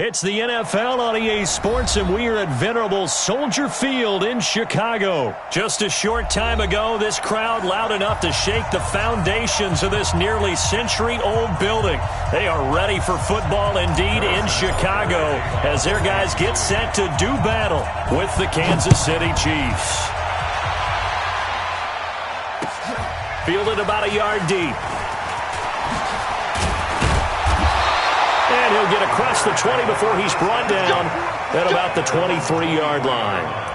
It's the NFL on EA Sports, and we are at venerable Soldier Field in Chicago. Just a short time ago, this crowd loud enough to shake the foundations of this nearly century-old building. They are ready for football indeed in Chicago as their guys get set to do battle with the Kansas City Chiefs. Fielded about a yard deep. And he'll get across the 20 before he's brought down at about the 23-yard line.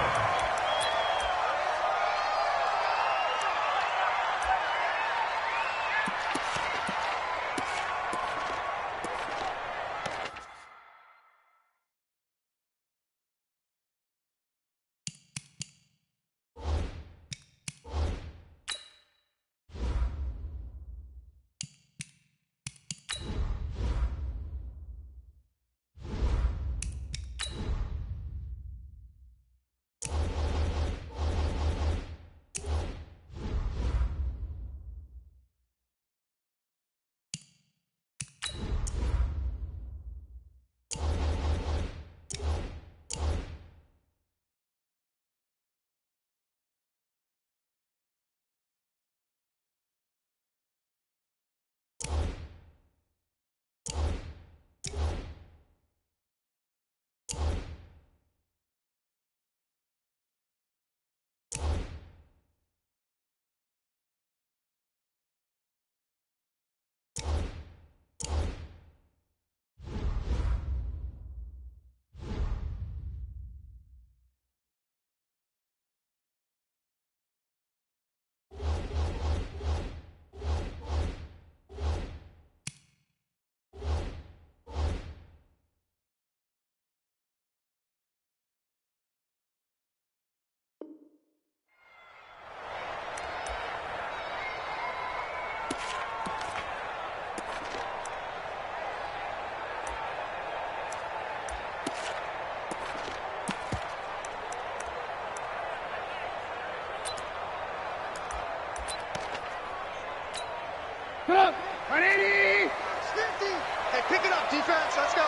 Put up! 180! 50! Hey, pick it up, defense. Let's go.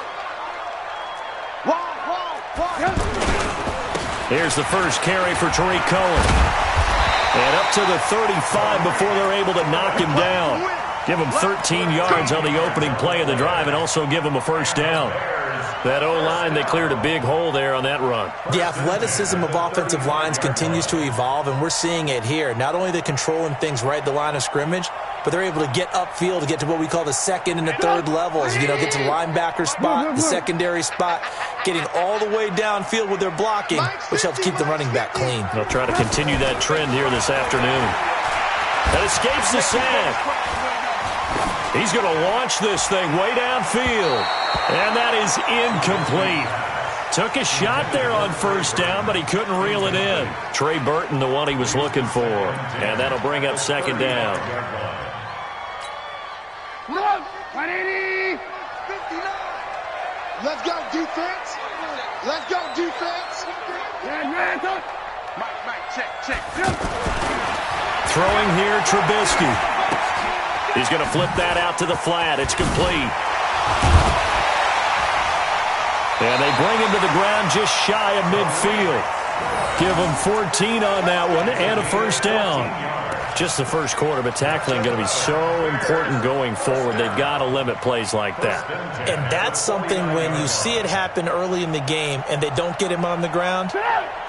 Wall. Here's the first carry for Tariq Cohen. And up to the 35 before they're able to knock him down. Give him 13 yards on the opening play of the drive and also give him a first down. That O-line, they cleared a big hole there on that run. The athleticism of offensive lines continues to evolve, and we're seeing it here. Not only are they controlling things right at the line of scrimmage, but they're able to get upfield to get to what we call the second and the third levels. You know, get to the linebacker spot, the secondary spot, getting all the way downfield with their blocking, which helps keep the running back clean. They'll try to continue that trend here this afternoon. That escapes the sack. He's going to launch this thing way downfield. And that is incomplete. Took a shot there on first down, but he couldn't reel it in. Trey Burton, the one he was looking for. And that'll bring up second down. 180! 59! Let's go, defense! Let's go, defense! Mike, check. Throwing here, Trubisky. He's going to flip that out to the flat. It's complete. And they bring him to the ground just shy of midfield. Give him 14 on that one and a first down. Just the first quarter, but tackling going to be so important going forward. They've got to limit plays like that. And that's something when you see it happen early in the game and they don't get him on the ground,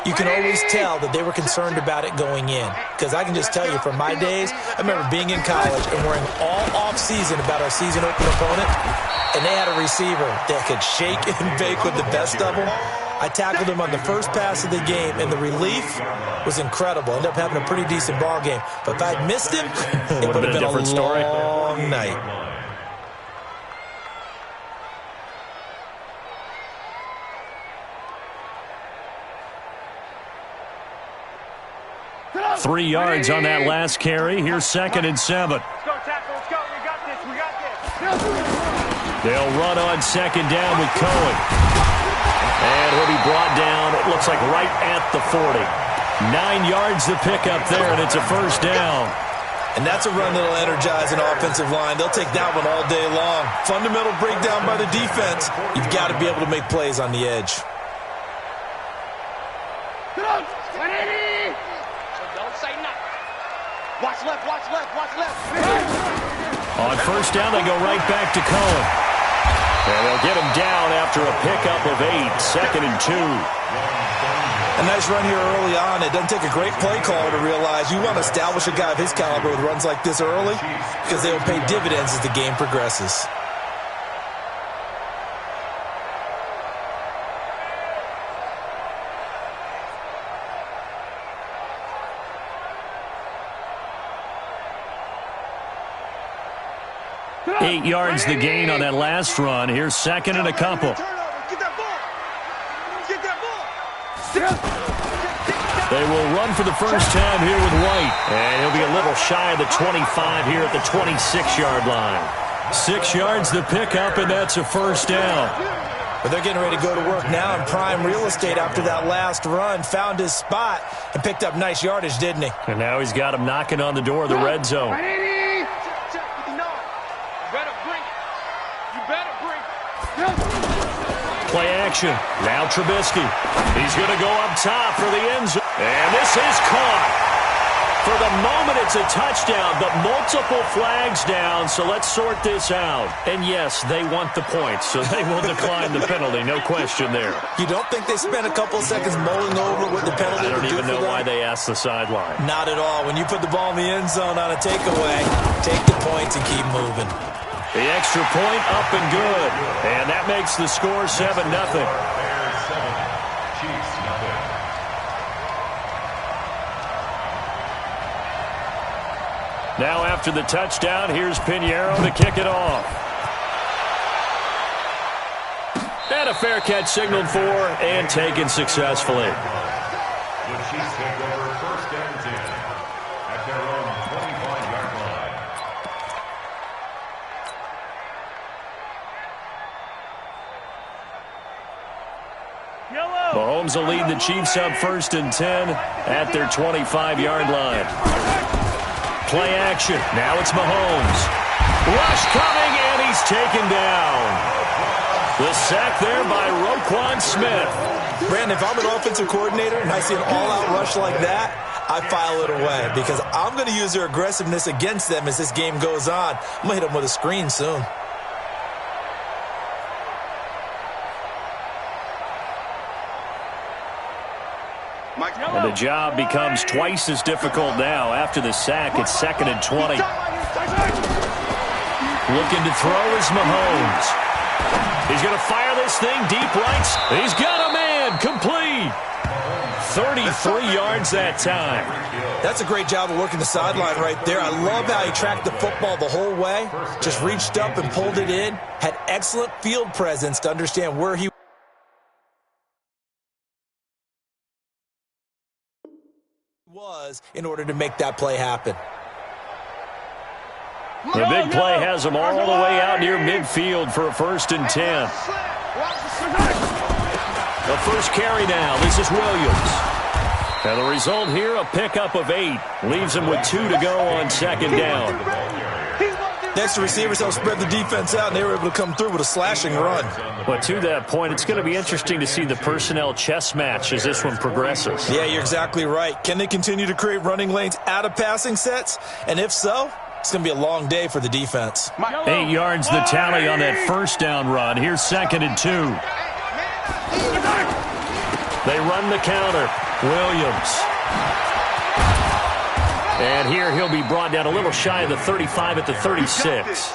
you can always tell that they were concerned about it going in. Because I can just tell you from my days, I remember being in college and worrying all off-season about our season opener opponent, and they had a receiver that could shake and bake with the best of them. I tackled him on the first pass of the game, and the relief was incredible. Ended up having a pretty decent ball game. But if I'd missed him, it would have been a different story. Long night. Let's 3 yards on that last carry. Here's 2nd and 7. go, tackle. Let's go. We got this. They'll run on second down with Cohen. And he'll be brought down, it looks like right at the 40. 9 yards to pick up there, and it's a first down. And that's a run that'll energize an offensive line. They'll take that one all day long. Fundamental breakdown by the defense. You've got to be able to make plays on the edge. Watch left, watch left, watch left. On first down, they go right back to Cohen. And they'll get him down after a pickup of 8, 2nd and 2. A nice run here early on. It doesn't take a great play caller to realize you want to establish a guy of his caliber with runs like this early because they will pay dividends as the game progresses. Eight yards the gain on that last run. Here's 2nd and a couple. They will run for the first time here with White. And he'll be a little shy of the 25 here at the 26-yard line. 6 yards the pickup, and that's a first down. But they're getting ready to go to work now in prime real estate after that last run. Found his spot and picked up nice yardage, didn't he? And now he's got him knocking on the door of the red zone. Play action. Now Trubisky. He's going to go up top for the end zone. And this is caught. For the moment, it's a touchdown, but multiple flags down, so let's sort this out. And yes, they want the points, so they will decline the penalty. No question there. You don't think they spent a couple of seconds mulling over what the penalty I don't even know why they asked the sideline. Not at all. When you put the ball in the end zone on a takeaway, take the points and keep moving. The extra point up and good. And that makes the score 7-0. Now after the touchdown, here's Pinheiro to kick it off. And a fair catch signaled for and taken successfully. The Chiefs take over 1st and 10 at their own 25-yard line. Mahomes will lead the Chiefs up 1st and 10 at their 25-yard line. Play action. Now it's Mahomes. Rush coming, and he's taken down. The sack there by Roquan Smith. Brandon, if I'm an offensive coordinator and I see an all-out rush like that, I file it away because I'm going to use their aggressiveness against them as this game goes on. I'm going to hit them with a screen soon. And the job becomes twice as difficult now. After the sack, it's 2nd and 20. Looking to throw is Mahomes. He's going to fire this thing deep right. He's got a man. Complete. 33 yards that time. That's a great job of working the sideline right there. I love how he tracked the football the whole way. Just reached up and pulled it in. Had excellent field presence to understand where he was in order to make that play happen. The big play has them all the way out near midfield for a 1st and 10. The first carry now. This is Williams. And the result here, a pickup of 8. Leaves them with 2 to go on 2nd down. Next, the receivers helped spread the defense out, and they were able to come through with a slashing run. But to that point, it's going to be interesting to see the personnel chess match as this one progresses. Yeah, you're exactly right. Can they continue to create running lanes out of passing sets? And if so, it's going to be a long day for the defense. 8 yards the tally on that first down run. Here's 2nd and 2. They run the counter. Williams. And here he'll be brought down a little shy of the 35 at the 36.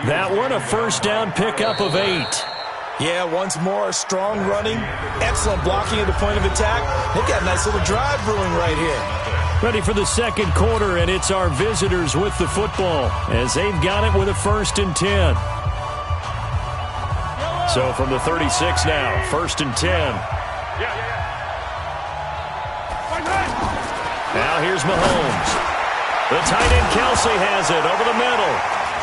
That one a first down pickup of 8. Yeah, once more, strong running, excellent blocking at the point of attack. They've got a nice little drive brewing right here. Ready for the second quarter, and it's our visitors with the football as they've got it with a 1st and 10. So from the 36 now, 1st and 10. Now here's Mahomes. The tight end Kelsey has it over the middle.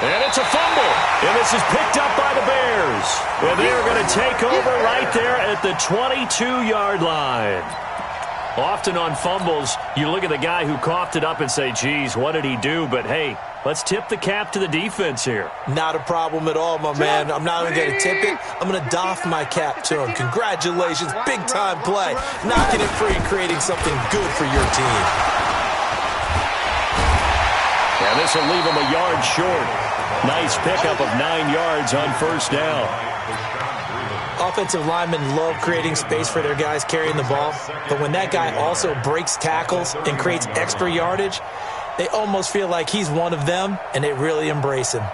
And it's a fumble. And this is picked up by the Bears. And they're going to take over right there at the 22-yard line. Often on fumbles, you look at the guy who coughed it up and say, geez, what did he do? But, hey, let's tip the cap to the defense here. Not a problem at all, my man. I'm not even going to tip it. I'm going to doff my cap to him. Congratulations. Big-time play. Knocking it free and creating something good for your team. Yeah, this will leave him a yard short. Nice pickup of 9 yards on first down. Offensive linemen love creating space for their guys carrying the ball, but when that guy also breaks tackles and creates extra yardage, they almost feel like he's one of them, and they really embrace him.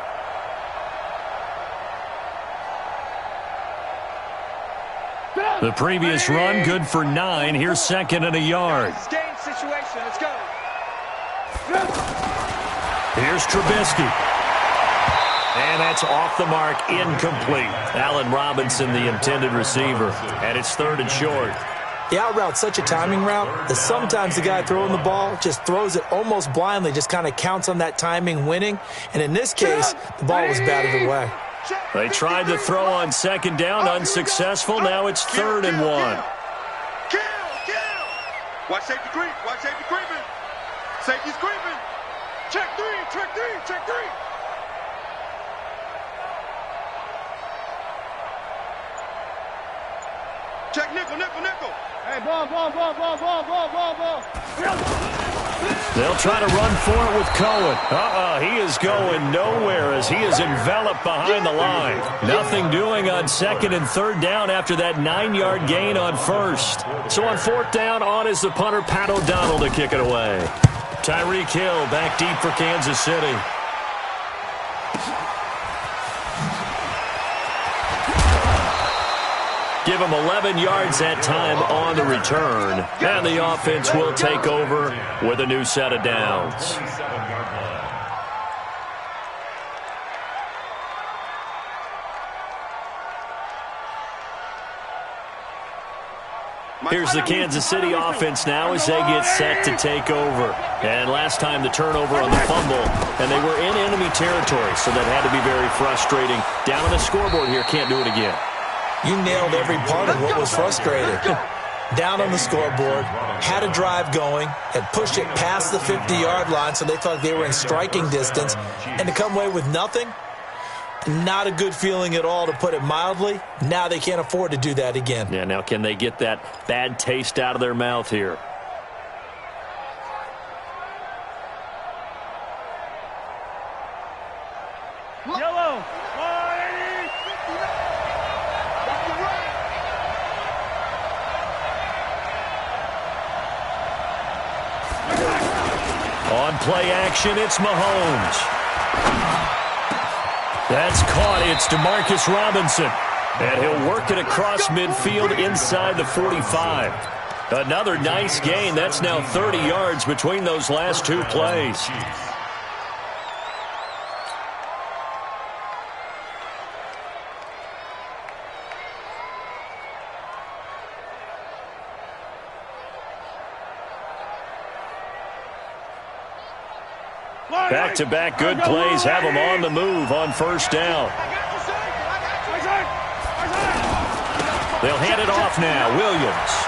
The previous run, good for 9. Here's second and a yard. Game situation. Let's go. Here's Trubisky. And that's off the mark, incomplete. Allen Robinson, the intended receiver. And it's third and short. The out route's such a timing route that sometimes the guy throwing the ball just throws it almost blindly, just kind of counts on that timing winning. And in this case, the ball was batted away. They tried to throw on second down, unsuccessful. Now it's third and 1. Kill! Watch safety creep. Watch safety creeping. Safety's creeping. Check 3. Check 3. Check nickel. Hey, ball. They'll try to run for it with Cohen. He is going nowhere as he is enveloped behind the line. Nothing doing on second and third down after that 9-yard gain on first. So on fourth down, on is the punter, Pat O'Donnell, to kick it away. Tyreek Hill back deep for Kansas City. Give him 11 yards that time on the return. And the offense will take over with a new set of downs. Here's the Kansas City offense now as they get set to take over. And last time the turnover on the fumble, and they were in enemy territory, so that had to be very frustrating. Down on the scoreboard here, can't do it again. You nailed every part of what was frustrating. Down on the scoreboard, had a drive going, had pushed it past the 50-yard line so they felt like they were in striking distance, and to come away with nothing, not a good feeling at all, to put it mildly. Now they can't afford to do that again. Yeah, now can they get that bad taste out of their mouth here? Yellow. On play action, it's Mahomes. That's caught. It's DeMarcus Robinson. And he'll work it across midfield inside the 45. Another nice gain. That's now 30 yards between those last two plays. Back-to-back good plays have him on the move on first down. They'll hand it off now. Williams.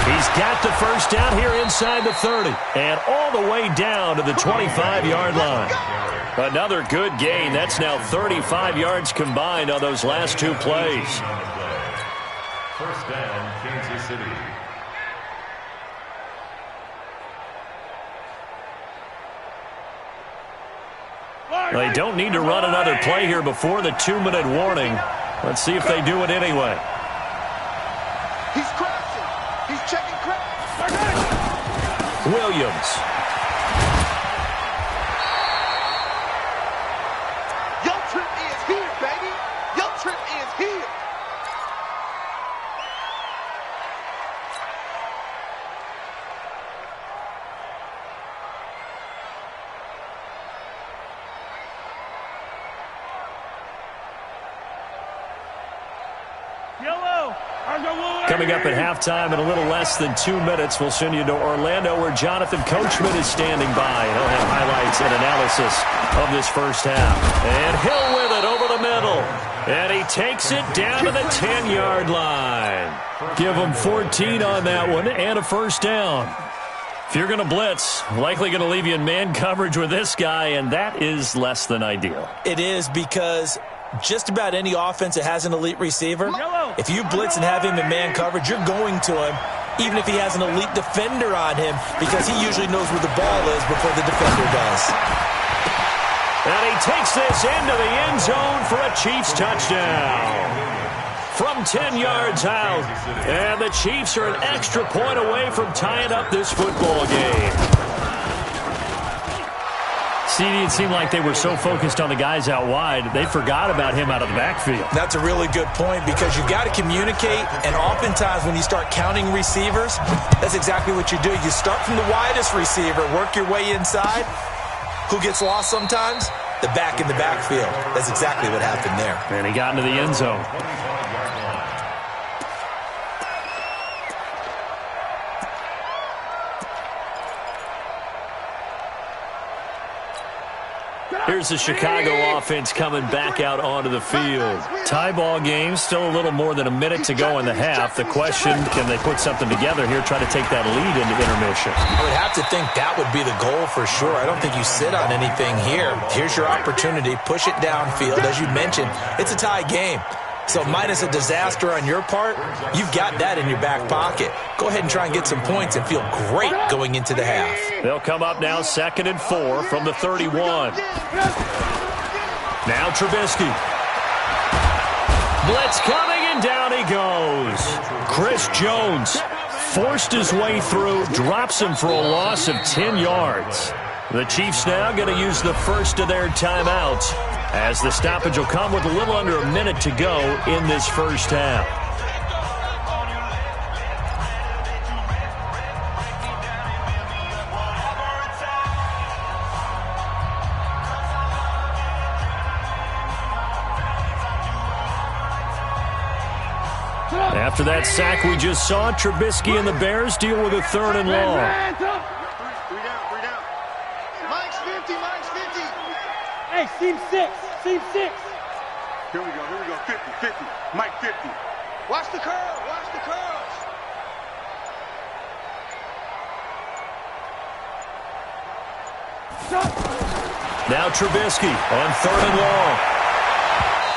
He's got the first down here inside the 30 and all the way down to the 25-yard line. Another good gain. That's now 35 yards combined on those last two plays. First down, Kansas City. They don't need to run another play here before the 2-minute warning. Let's see if they do it anyway. He's crashing. He's checking crash. Williams. Your trip is here, baby. Your trip is here. Coming up at halftime in a little less than 2 minutes, we'll send you to Orlando where Jonathan Coachman is standing by. He'll have highlights and analysis of this first half. And Hill with it over the the middle. And he takes it down to the 10-yard line. Give him 14 on that one and a first down. If you're going to blitz, likely going to leave you in man coverage with this guy, and that is less than ideal. It is, because just about any offense that has an elite receiver, if you blitz and have him in man coverage, you're going to him, even if he has an elite defender on him, because he usually knows where the ball is before the defender does. And he takes this into the end zone for a Chiefs touchdown. From 10 yards out, and the Chiefs are an extra point away from tying up this football game. CD, it seemed like they were so focused on the guys out wide, they forgot about him out of the backfield. That's a really good point, because you've got to communicate, and oftentimes when you start counting receivers, that's exactly what you do. You start from the widest receiver, work your way inside. Who gets lost sometimes? The back in the backfield. That's exactly what happened there. And he got into the end zone. Here's the Chicago offense coming back out onto the field. Tie ball game, still a little more than a minute to go in the half. The question, can they put something together here, try to take that lead into intermission? I would have to think that would be the goal for sure. I don't think you sit on anything here. Here's your opportunity. Push it downfield. As you mentioned, it's a tie game. So minus a disaster on your part, you've got that in your back pocket. Go ahead and try and get some points and feel great going into the half. They'll come up now 2nd and 4 from the 31. Now Trubisky. Blitz coming, and down he goes. Chris Jones forced his way through, drops him for a loss of 10 yards. The Chiefs now going to use the first of their timeouts, as the stoppage will come with a little under a minute to go in this first half. After that sack we just saw, Trubisky and the Bears deal with a 3rd and long. Three down. Mike's 50. Hey, seam 6. Here we go. 50. Mike 50. Watch the curve. Now Trubisky on 3rd and long.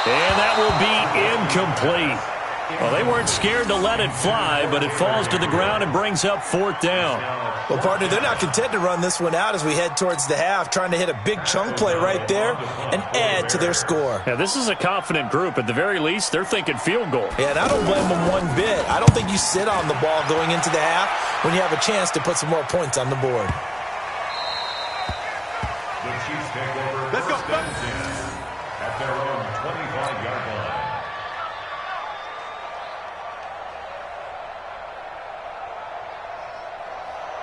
And that will be incomplete. Well, they weren't scared to let it fly, but it falls to the ground and brings up 4th down. Well, partner, they're not content to run this one out as we head towards the half, trying to hit a big chunk play right there and add to their score. Yeah, this is a confident group. At the very least, they're thinking field goal. Yeah, and I don't blame them one bit. I don't think you sit on the ball going into the half when you have a chance to put some more points on the board. The Chiefs take over. Let's go. At their own 25-yard line.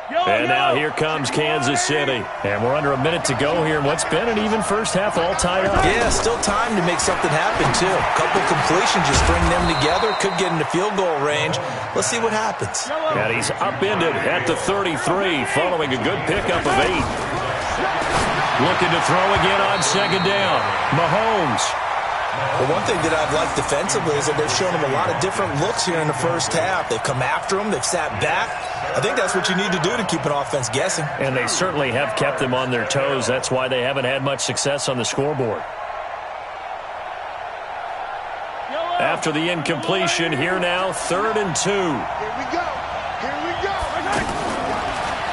And now here comes Kansas City. And we're under a minute to go here in what's been an even first half, all tied up. Yeah, still time to make something happen, too. A couple completions, just string them together. Could get into field goal range. Let's see what happens. And he's upended at the 33 following a good pickup of 8. Looking to throw again on 2nd down. Mahomes. Well, one thing that I've liked defensively is that they've shown him a lot of different looks here in the first half. They've come after him. They've sat back. I think that's what you need to do to keep an offense guessing. And they certainly have kept them on their toes. That's why they haven't had much success on the scoreboard. After the incompletion, here now, 3rd and 2. Here we go.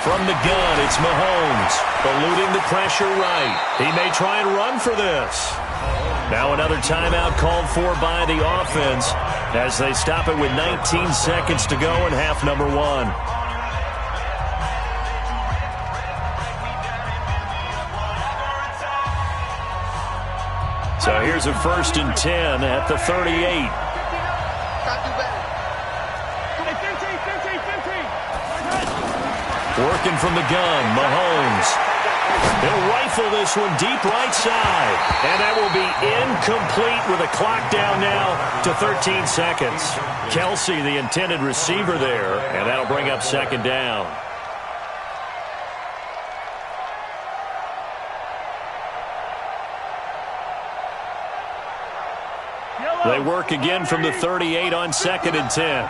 From the gun, it's Mahomes, eluding the pressure right. He may try and run for this. Now another timeout called for by the offense as they stop it with 19 seconds to go in half number 1. So here's a 1st and 10 at the 38. Working from the gun, Mahomes. He'll rifle this one deep right side. And that will be incomplete with a clock down now to 13 seconds. Kelsey, the intended receiver there, and that'll bring up 2nd down. They work again from the 38 on 2nd and 10.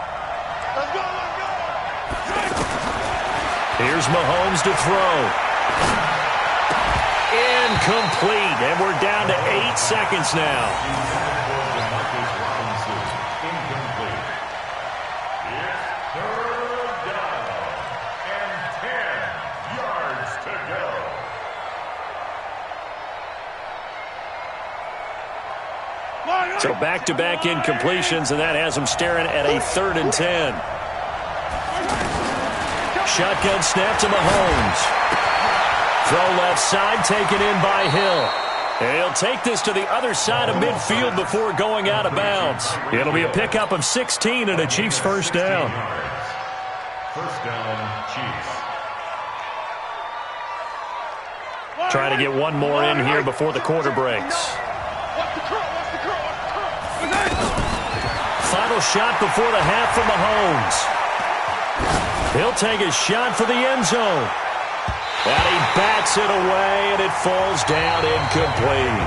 Here's Mahomes to throw. Incomplete, and we're down to 8 seconds now. So back-to-back incompletions, and that has them staring at a 3rd and 10. Shotgun snap to Mahomes. Throw left side, taken in by Hill. He'll take this to the other side of midfield before going out of bounds. It'll be a pickup of 16 and a Chiefs first down. First down, Chiefs. Trying to get one more in here before the quarter breaks. Final shot before the half from Mahomes. He'll take a shot for the end zone. And he bats it away, and it falls down incomplete.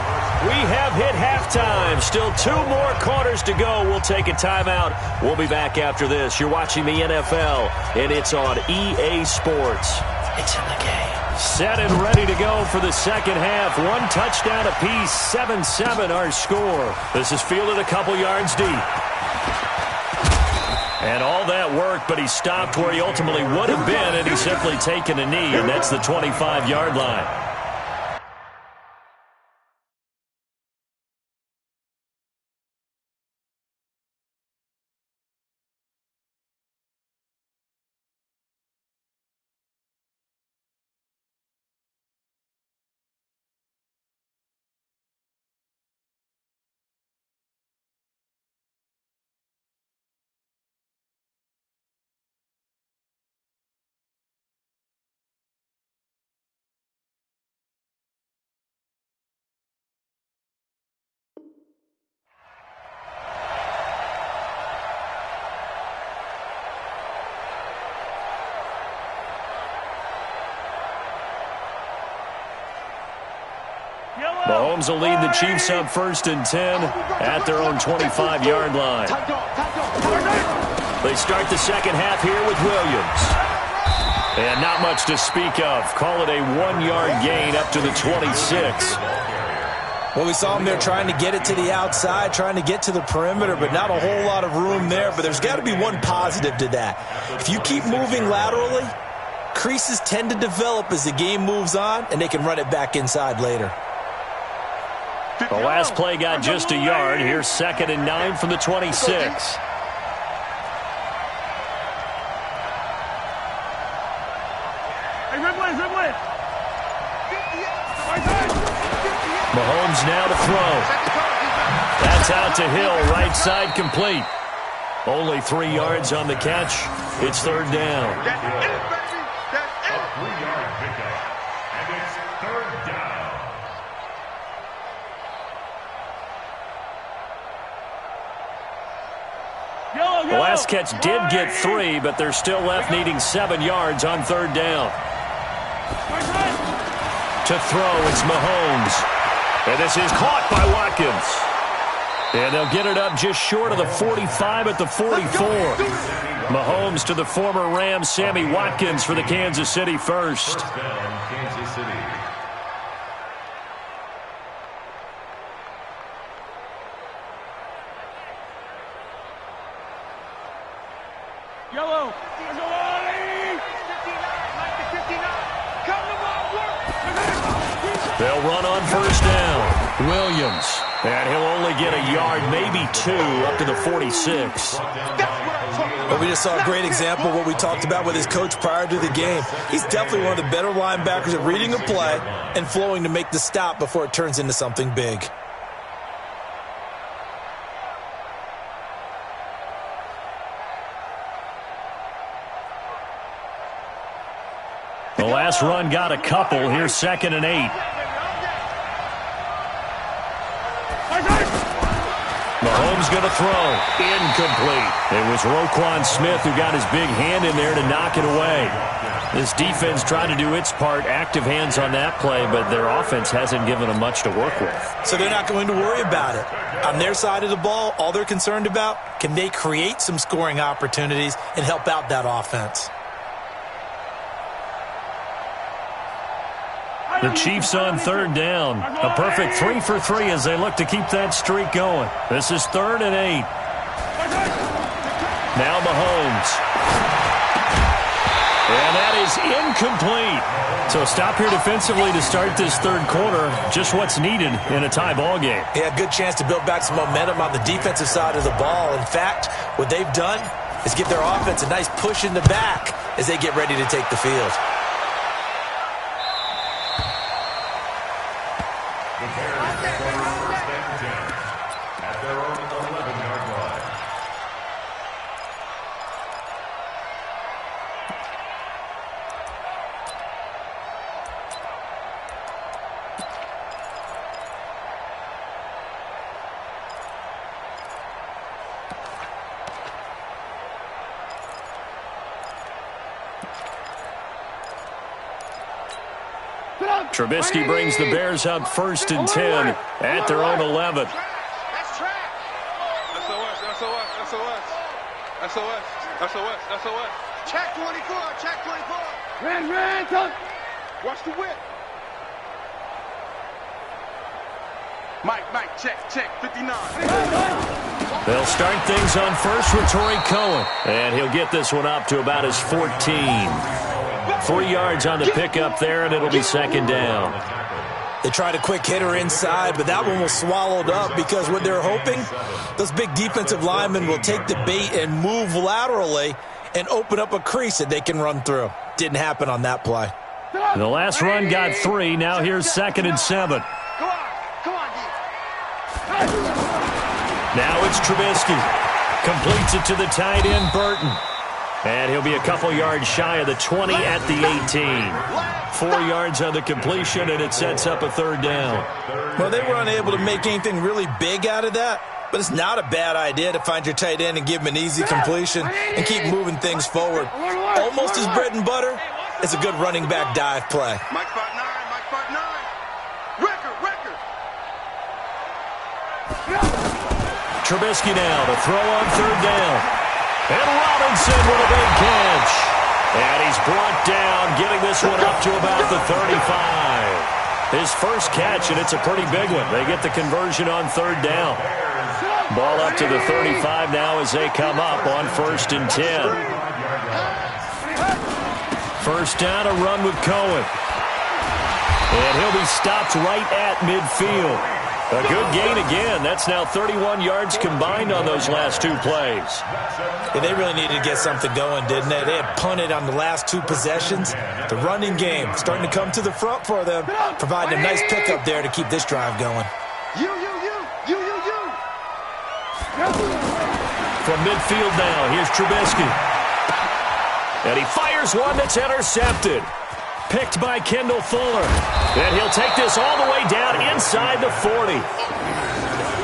We have hit halftime. Still 2 more quarters to go. We'll take a timeout. We'll be back after this. You're watching the NFL, and it's on EA Sports. It's in the game. Set and ready to go for the second half. 1 touchdown apiece, 7-7 our score. This is fielded a couple yards deep. And all that worked, but he stopped where he ultimately would have been, and he's simply taken a knee, and that's the 25-yard line. Mahomes will lead the Chiefs up 1st and 10 at their own 25-yard line. They start the second half here with Williams. And not much to speak of. Call it a 1-yard gain up to the 26. Well, we saw him there trying to get it to the outside, trying to get to the perimeter, but not a whole lot of room there. But there's got to be one positive to that. If you keep moving laterally, creases tend to develop as the game moves on, and they can run it back inside later. The last play got just a yard. Here's 2nd and 9 from the 26. Mahomes now to throw. That's out to Hill, right side complete. Only 3 yards on the catch. It's 3rd down. A 3-yard pickup, and it's 3rd down. The last catch did get 3, but they're still left needing 7 yards on 3rd down. To throw, it's Mahomes. And this is caught by Watkins. And they'll get it up just short of the 45 at the 44. Mahomes to the former Rams, Sammy Watkins for the Kansas City first. First down, Kansas City. Yellow. They'll run on 1st down. Williams. And he'll only get a yard, maybe 2, up to the 46. But we just saw a great example of what we talked about with his coach prior to the game. He's definitely one of the better linebackers at reading a play and flowing to make the stop before it turns into something big. The last run got a couple. Here's 2nd and 8. Mahomes going to throw. Incomplete. It was Roquan Smith who got his big hand in there to knock it away. This defense trying to do its part. Active hands on that play, but their offense hasn't given them much to work with. So they're not going to worry about it. On their side of the ball, all they're concerned about, can they create some scoring opportunities and help out that offense? The Chiefs on third down. A perfect 3 for 3 as they look to keep that streak going. This is 3rd and 8. Now Mahomes. And that is incomplete. So stop here defensively to start this third quarter. Just what's needed in a tie ball game. Yeah, good chance to build back some momentum on the defensive side of the ball. In fact, what they've done is give their offense a nice push in the back as they get ready to take the field. The Bears take over first and 10 at their own 11-yard line. Trubisky brings the Bears up 1st and 10 at their own 11. That's track. SOS, SOS, SOS. SOS, SOS, SOS. Check 24, check 24. Ran, come. Watch the whip. Mike, check, 59. They'll start things on first with Torrey Cohen. And he'll get this one up to about his 14. 3 yards on the pickup there, and it'll be 2nd down. They tried a quick hitter inside, but that one was swallowed up because what they're hoping, those big defensive linemen will take the bait and move laterally and open up a crease that they can run through. Didn't happen on that play. The last run got 3. Now here's 2nd and 7. Come on, D. Now it's Trubisky. Completes it to the tight end, Burton. And he'll be a couple yards shy of the 20 at the 18. 4 yards on the completion, and it sets up a 3rd down. Well, they were unable to make anything really big out of that, but it's not a bad idea to find your tight end and give him an easy completion and keep moving things forward. Almost his bread and butter. It's a good running back dive play. Mike 5'9", Mike 5'9". Record. Trubisky now to throw on 3rd down. And Robinson with a big catch. And he's brought down, getting this one up to about the 35. His first catch, and it's a pretty big one. They get the conversion on 3rd down. Ball up to the 35 now as they come up on 1st and 10. 1st down, a run with Cohen. And he'll be stopped right at midfield. A good gain again. That's now 31 yards combined on those last 2 plays. Yeah, they really needed to get something going, didn't they? They had punted on the last 2 possessions. The running game starting to come to the front for them, providing a nice pickup there to keep this drive going. You. From midfield now, here's Trubisky. And he fires one that's intercepted. Picked by Kendall Fuller. And he'll take this all the way down inside the 40.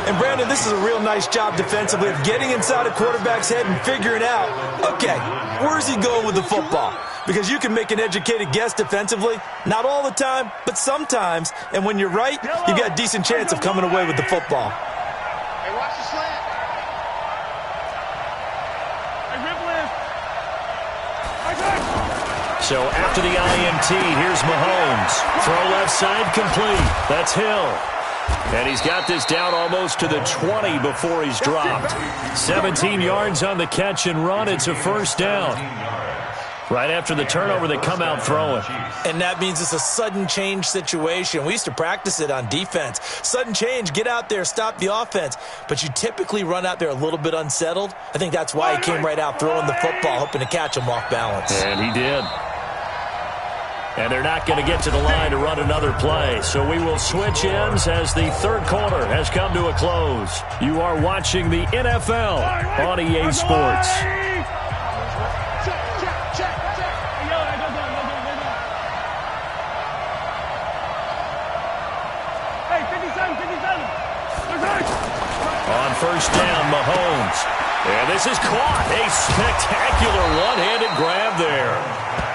And, Brandon, this is a real nice job defensively of getting inside a quarterback's head and figuring out, okay, where's he going with the football? Because you can make an educated guess defensively. Not all the time, but sometimes. And when you're right, you've got a decent chance of coming away with the football. Hey, watch the slant. So after the INT, here's Mahomes. Throw left side complete. That's Hill. And he's got this down almost to the 20 before he's dropped. 17 yards on the catch and run. It's a 1st down. Right after the turnover, they come out throwing. And that means it's a sudden change situation. We used to practice it on defense. Sudden change, get out there, stop the offense. But you typically run out there a little bit unsettled. I think that's why he came right out throwing the football, hoping to catch him off balance. And he did. And they're not going to get to the line to run another play. So we will switch ends as the 3rd quarter has come to a close. You are watching the NFL on EA Sports. On 1st down, Mahomes. And this is caught. A spectacular one-handed grab there.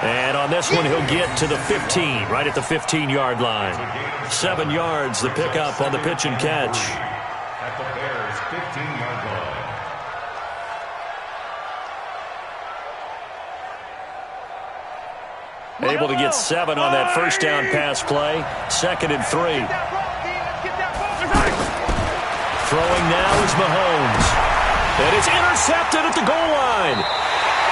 And on this one, he'll get to the 15, right at the 15-yard line. 7 yards, the pickup on the pitch and catch. At the Bears Able to get 7 on that first down pass play. 2nd and 3. Throwing now is Mahomes. And it's intercepted at the goal line.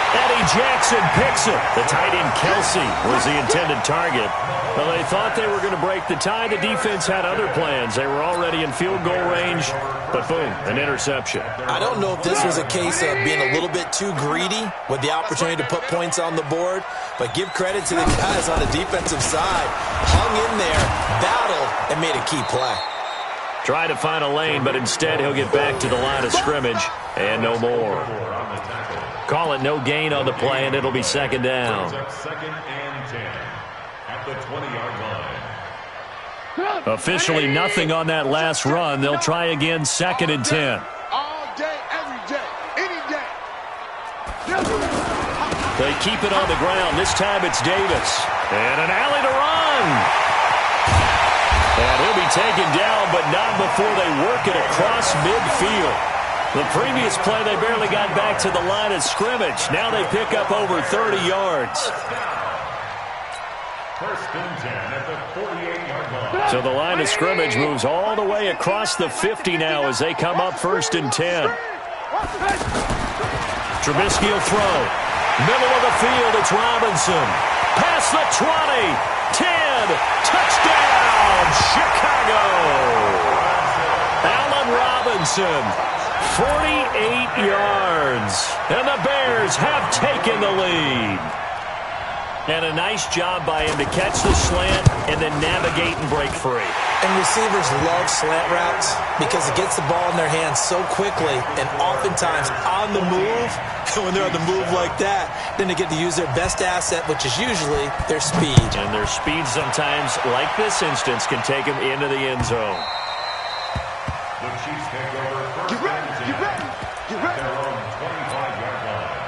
Eddie Jackson picks it. The tight end Kelsey was the intended target. Well, they thought they were going to break the tie. The defense had other plans. They were already in field goal range, but boom, an interception. I don't know if this was a case of being a little bit too greedy with the opportunity to put points on the board, but give credit to the guys on the defensive side. Hung in there, battled, and made a key play. Tried to find a lane, but instead he'll get back to the line of scrimmage and no more. Call it no gain on the play, and it'll be 2nd down. 2nd and 10 at the 20-yard line. Officially nothing on that last run. They'll try again, 2nd and 10. All day, every day, any day. They keep it on the ground. This time it's Davis. And an alley to run. And he'll be taken down, but not before they work it across midfield. The previous play, they barely got back to the line of scrimmage. Now they pick up over 30 yards. 1st and 10 at the 48-yard line. So the line of scrimmage moves all the way across the 50 now as they come up 1st and 10. Trubisky will throw. Middle of the field, it's Robinson. Past the 20, 10, touchdown, Chicago. Allen Robinson, 48 yards, and the Bears have taken the lead. And a nice job by him to catch the slant and then navigate and break free. And receivers love slant routes because it gets the ball in their hands so quickly and oftentimes on the move. And when they're on the move like that, then they get to use their best asset, which is usually their speed. And their speed sometimes, like this instance, can take them into the end zone. The Chiefs take over 1st Get ready, and 10 get ready, get at ready. their own 25-yard line.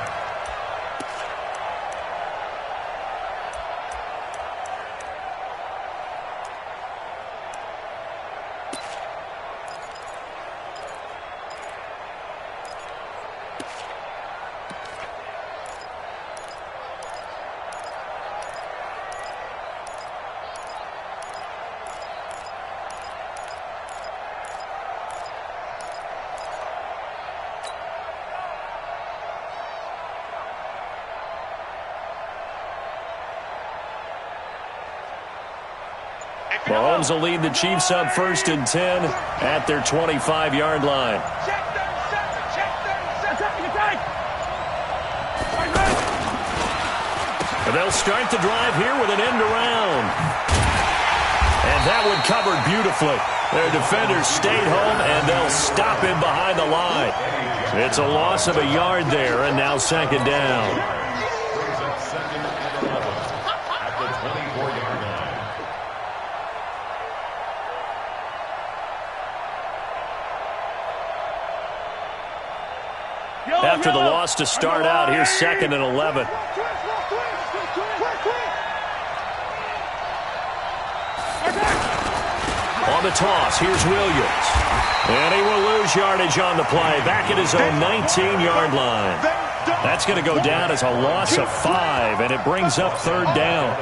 Mahomes will lead the Chiefs up 1st and 10 at their 25-yard line. Check 37, check 37. Attack. And they'll start the drive here with an end around. And that one covered beautifully. Their defenders stayed home, and they'll stop him behind the line. It's a loss of a yard there, and now 2nd down. Brings up 2nd and 11 at the 24-yard line. After the loss to start out, here's 2nd and 11. On the toss, here's Williams. And he will lose yardage on the play. Back at his own 19-yard line. That's going to go down as a loss of 5, and it brings up 3rd down.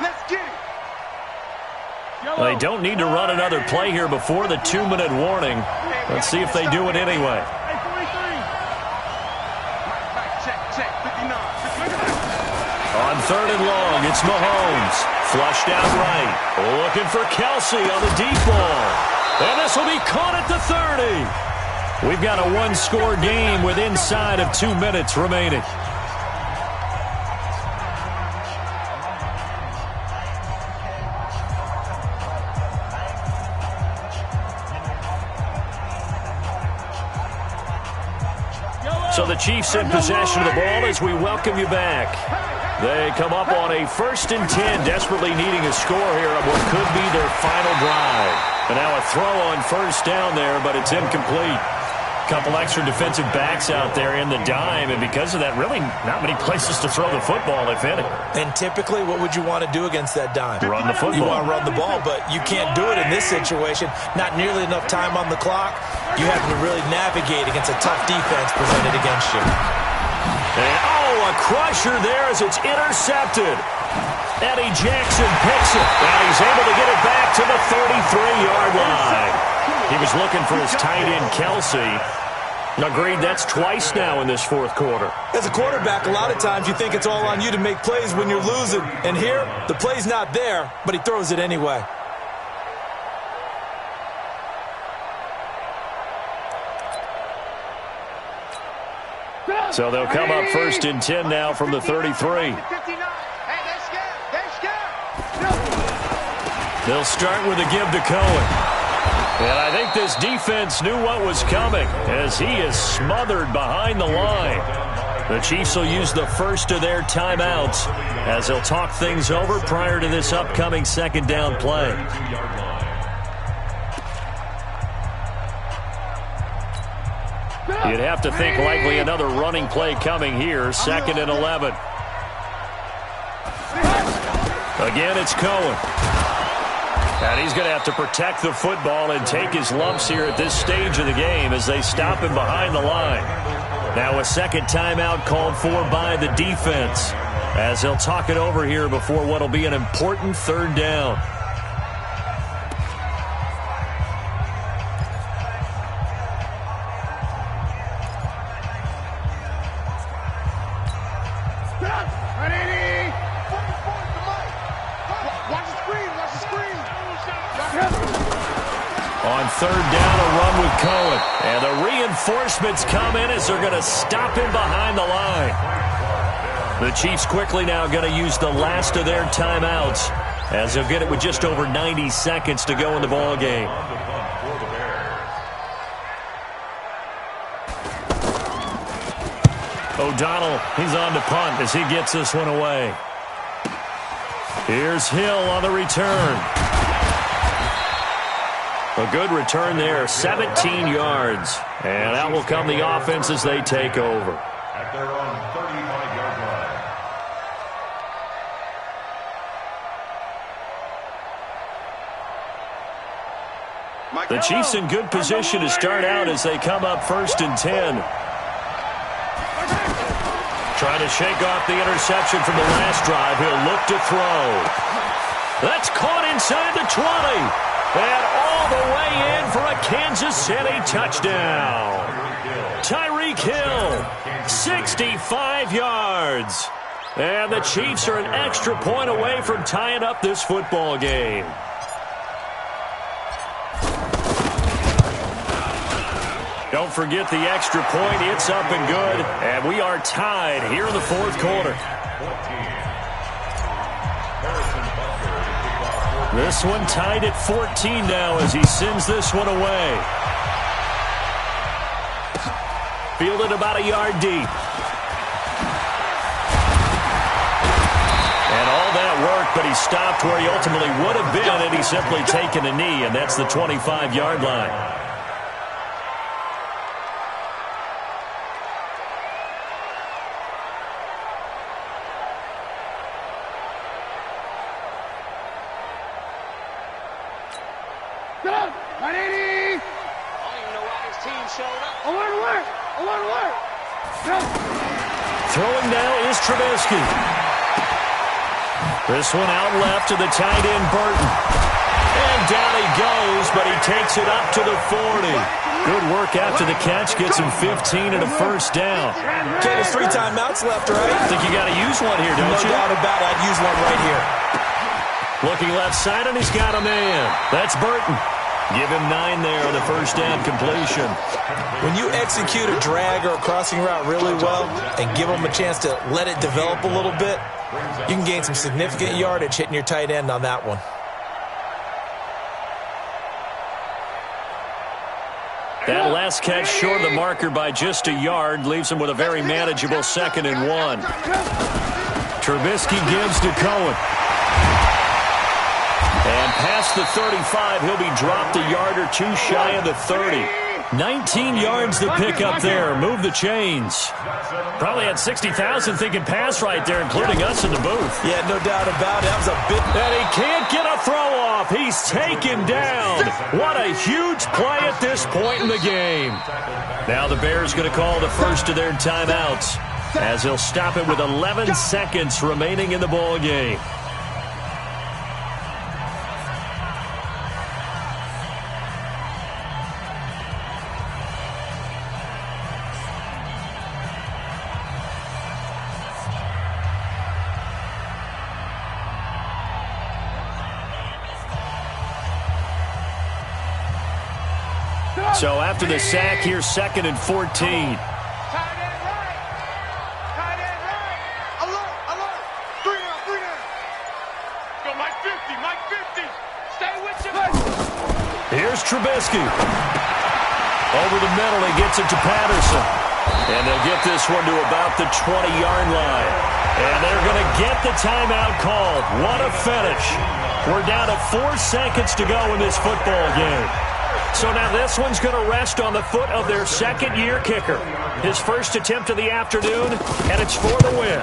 Let's get it. They don't need to run another play here before the 2-minute warning. Let's see if they do it anyway. Check, 59. On 3rd and long, it's Mahomes. Flushed out right. Looking for Kelsey on the deep ball. And this will be caught at the 30. We've got a one-score game with inside of 2 minutes remaining. So the Chiefs in possession of the ball as we welcome you back. They come up on a 1st and 10, desperately needing a score here on what could be their final drive. And now a throw on 1st down there, but it's incomplete. Couple extra defensive backs out there in the dime, and because of that, really not many places to throw the football, if any. And typically, what would you want to do against that dime? Run the football. You want to run the ball, but you can't do it in this situation. Not nearly enough time on the clock. You have to really navigate against a tough defense presented against you. And, oh, a a crusher there as it's intercepted. Eddie Jackson picks it, and he's able to get it back to the 33-yard line. He was looking for his tight end, Kelsey. Agreed, that's twice now in this fourth quarter. As a quarterback, a lot of times you think it's all on you to make plays when you're losing. And here, the play's not there, but he throws it anyway. So they'll come up first and 10 now from the 33. They'll start with a give to Cohen. And I think this defense knew what was coming as he is smothered behind the line. The Chiefs will use the first of their timeouts as they'll talk things over prior to this upcoming second down play. You'd have to think likely another running play coming here, 2nd and 11. Again, it's Cohen. And he's going to have to protect the football and take his lumps here at this stage of the game as they stop him behind the line. Now a second timeout called for by the defense as they'll talk it over here before what will be an important third down. On third down, a run with Cohen. And the reinforcements come in as they're going to stop him behind the line. The Chiefs quickly now going to use the last of their timeouts as they'll get it with just over 90 seconds to go in the ball game. O'Donnell, he's on to punt as he gets this one away. Here's Hill on the return. A good return there, 17 yards. And out will come the offense as they take over. At their own 35-yard line. The Chiefs in good position to start out as they come up 1st and 10. Trying to shake off the interception from the last drive. He'll look to throw. That's caught inside the 20. And all the way in for a Kansas City touchdown. Tyreek Hill, 65 yards. And the Chiefs are an extra point away from tying up this football game. Don't forget the extra point. It's up and good. And we are tied here in the fourth quarter. This one tied at 14 now as he sends this one away. Fielded about a yard deep. And all that work, but he stopped where he ultimately would have been had he simply taken a knee, and that's the 25-yard line. Throwing now is Trubisky. This one out left to the tight end, Burton. And down he goes, but he takes it up to the 40. Good work after the catch. Gets him 15 and a first down. Okay, there's 3 timeouts left, right? I think you got to use one here, don't you? No doubt about it. I'd use one right here. Looking left side, and he's got a man. That's Burton. Give him 9 there on the first down completion. When you execute a drag or a crossing route really well and give them a chance to let it develop a little bit, you can gain some significant yardage hitting your tight end on that one. That last catch short of the marker by just a yard leaves him with a very manageable 2nd and 1. Trubisky gives to Cohen. And past the 35, he'll be dropped a yard or 2 shy of the 30. 19 yards to pick up there. Move the chains. Probably had 60,000 thinking pass right there, including us in the booth. Yeah, no doubt about it. That was a bit. And he can't get a throw off. He's taken down. What a huge play at this point in the game. Now the Bears going to call the first of their timeouts. as he'll stop it with 11 seconds remaining in the ball game. So after the sack, here's 2nd and 14. Tight end right. Tight end right. Alert. 3 down. Go Mike 50. Mike 50. Stay with you. Here's Trubisky. Over the middle, he gets it to Patterson. And they'll get this one to about the 20-yard line. And they're going to get the timeout called. What a finish. We're down to 4 seconds to go in this football game. So now this one's going to rest on the foot of their second-year kicker. His first attempt of the afternoon, and it's for the win.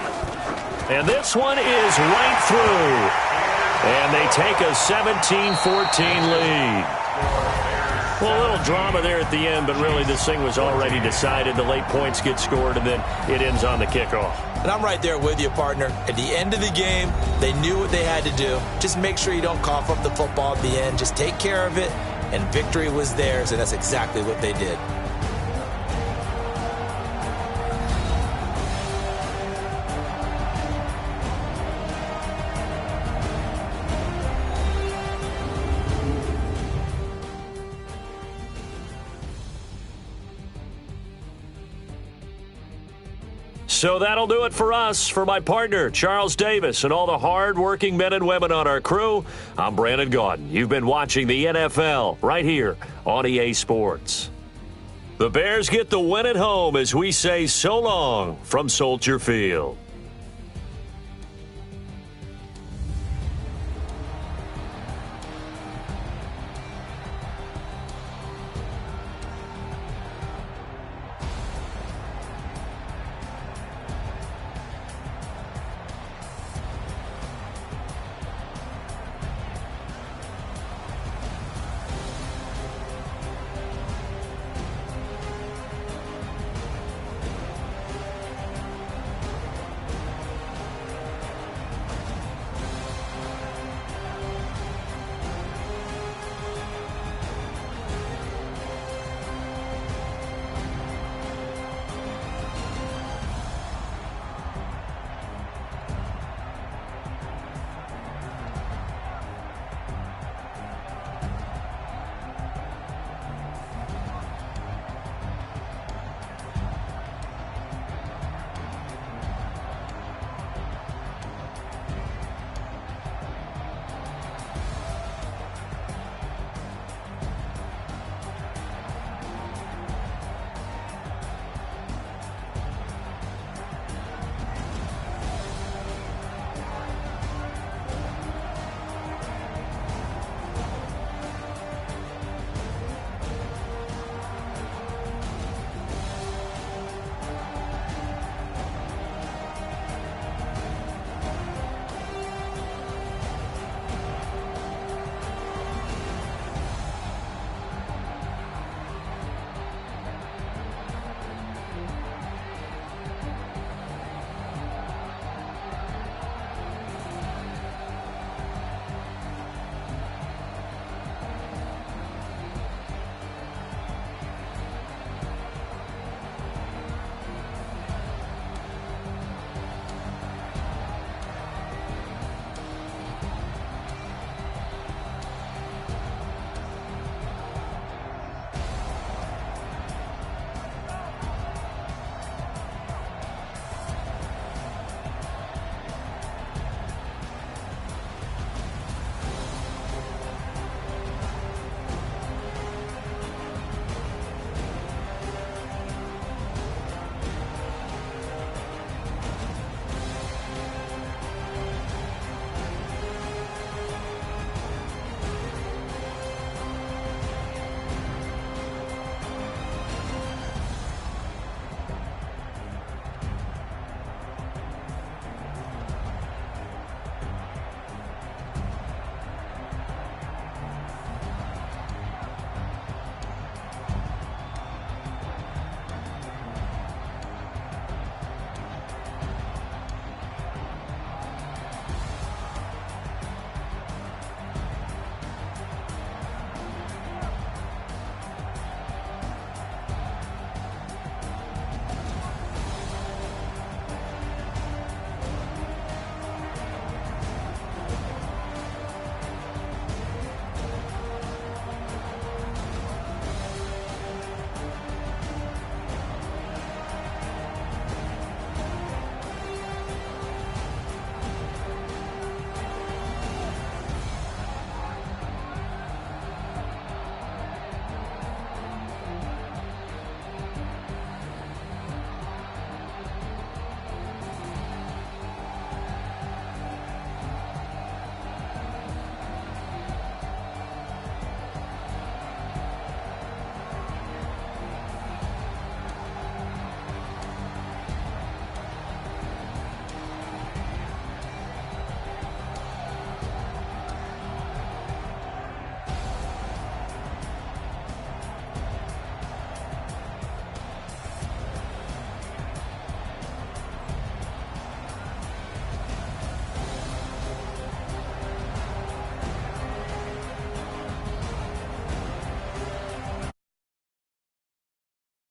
And this one is right through. And they take a 17-14 lead. Well, a little drama there at the end, but really this thing was already decided. The late points get scored, and then it ends on the kickoff. And I'm right there with you, partner. At the end of the game, they knew what they had to do. Just make sure you don't cough up the football at the end. Just take care of it. And victory was theirs, and that's exactly what they did. So that'll do it for us. For my partner, Charles Davis, and all the hard-working men and women on our crew, I'm Brandon Gaudin. You've been watching the NFL right here on EA Sports. The Bears get the win at home as we say so long from Soldier Field.